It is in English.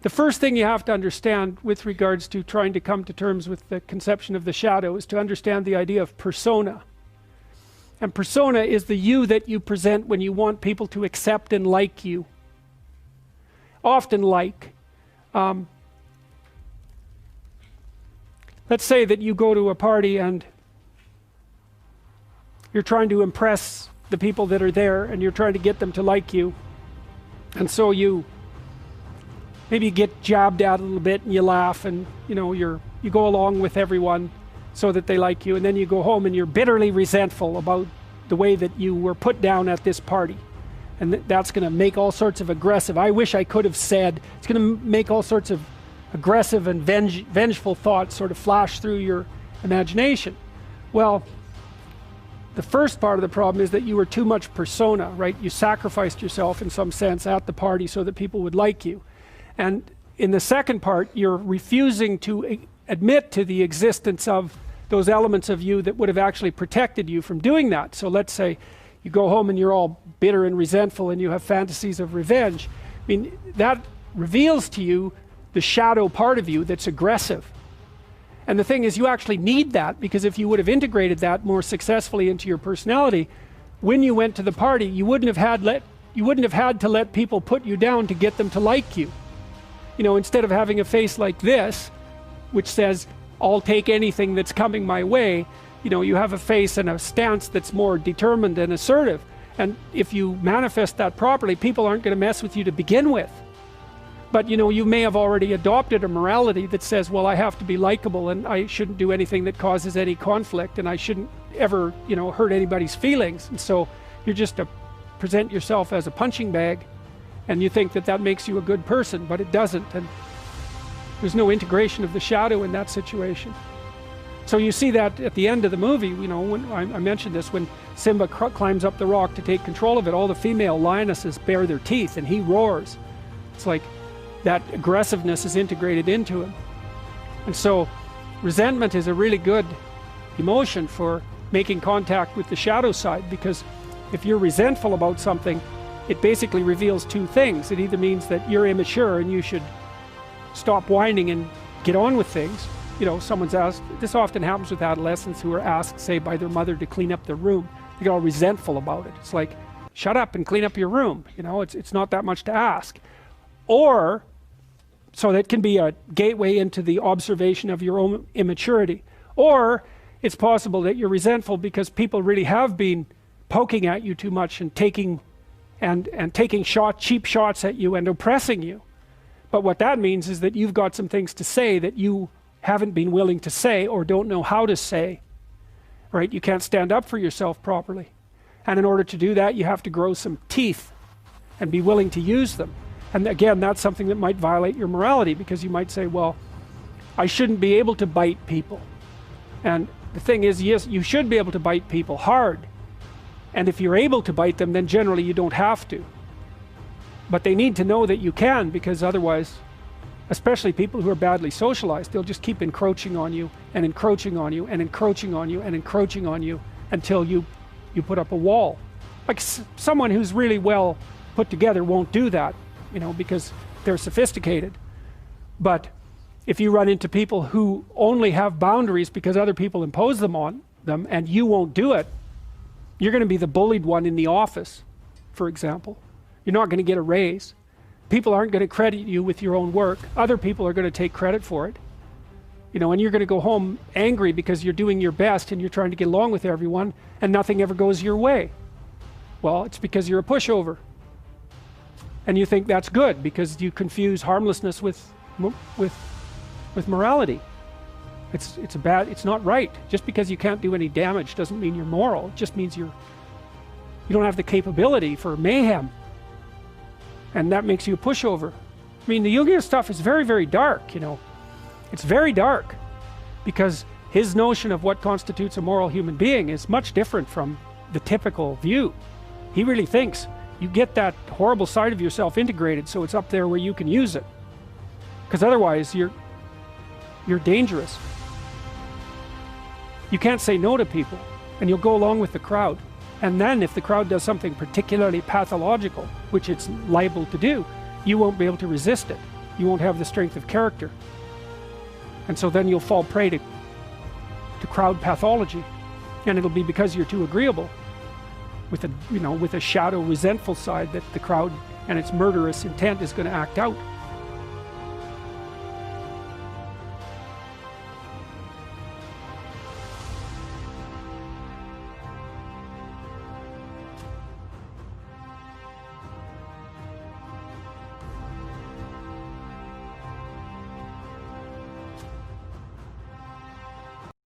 The first thing you have to understand with regards to trying to come to terms with the conception of the shadow is to understand the idea of persona. And persona is the you that you present when you want people to accept and like you. Often like. Let's say that you go to a party and you're trying to impress the people that are there and you're trying to get them to like you. And so you maybe get jabbed at a little bit and you laugh and you go along with everyone so that they like you, and then you go home and you're bitterly resentful about the way that you were put down at this party. And that's going to make all sorts of aggressive, I wish I could have said, it's going to make all sorts of aggressive and vengeful thoughts sort of flash through your imagination. Well, the first part of the problem is that you were too much persona, right? You sacrificed yourself in some sense at the party so that people would like you. And in the second part, you're refusing to admit to the existence of those elements of you that would have actually protected you from doing that. So let's say you go home and you're all bitter and resentful and you have fantasies of revenge. I mean, that reveals to you the shadow part of you that's aggressive. And the thing is, you actually need that, because if you would have integrated that more successfully into your personality, when you went to the party, you wouldn't have had to let people put you down to get them to like you. Instead of having a face like this, which says, I'll take anything that's coming my way, you have a face and a stance that's more determined and assertive. And if you manifest that properly, people aren't going to mess with you to begin with. But you may have already adopted a morality that says, well, I have to be likable and I shouldn't do anything that causes any conflict and I shouldn't ever hurt anybody's feelings. And so you're just to present yourself as a punching bag, and you think that that makes you a good person, but it doesn't. And there's no integration of the shadow in that situation. So you see that at the end of the movie, when I mentioned this, when Simba climbs up the rock to take control of it, all the female lionesses bare their teeth and he roars. It's like that aggressiveness is integrated into him. And so resentment is a really good emotion for making contact with the shadow side, because if you're resentful about something, it basically reveals two things. It either means that you're immature and you should stop whining and get on with things. Someone's asked, this often happens with adolescents who are asked, say, by their mother to clean up their room. They get all resentful about it. It's like, shut up and clean up your room. It's not that much to ask. Or, so that can be a gateway into the observation of your own immaturity. Or, it's possible that you're resentful because people really have been poking at you too much and taking cheap shots at you and oppressing you. But what that means is that you've got some things to say that you haven't been willing to say or don't know how to say, right? You can't stand up for yourself properly. And in order to do that, you have to grow some teeth and be willing to use them. And again, that's something that might violate your morality, because you might say, well, I shouldn't be able to bite people. And the thing is, yes, you should be able to bite people hard. And if you're able to bite them, then generally you don't have to. But they need to know that you can, because otherwise, especially people who are badly socialized, they'll just keep encroaching on you and encroaching on you and encroaching on you and encroaching on you until you put up a wall. Like someone who's really well put together won't do that, because they're sophisticated. But if you run into people who only have boundaries because other people impose them on them and you won't do it, you're going to be the bullied one in the office, for example. You're not going to get a raise. People aren't going to credit you with your own work. Other people are going to take credit for it. And you're going to go home angry because you're doing your best and you're trying to get along with everyone and nothing ever goes your way. Well, it's because you're a pushover. And you think that's good because you confuse harmlessness with morality. It's not right. Just because you can't do any damage doesn't mean you're moral. It just means you don't have the capability for mayhem. And that makes you a pushover. I mean, the Jungian stuff is very, very dark, It's very dark, because his notion of what constitutes a moral human being is much different from the typical view. He really thinks you get that horrible side of yourself integrated so it's up there where you can use it. Because otherwise you're dangerous. You can't say no to people, and you'll go along with the crowd. And then if the crowd does something particularly pathological, which it's liable to do, you won't be able to resist it. You won't have the strength of character. And so then you'll fall prey to crowd pathology. And it'll be because you're too agreeable with a, with a shadow resentful side that the crowd and its murderous intent is going to act out.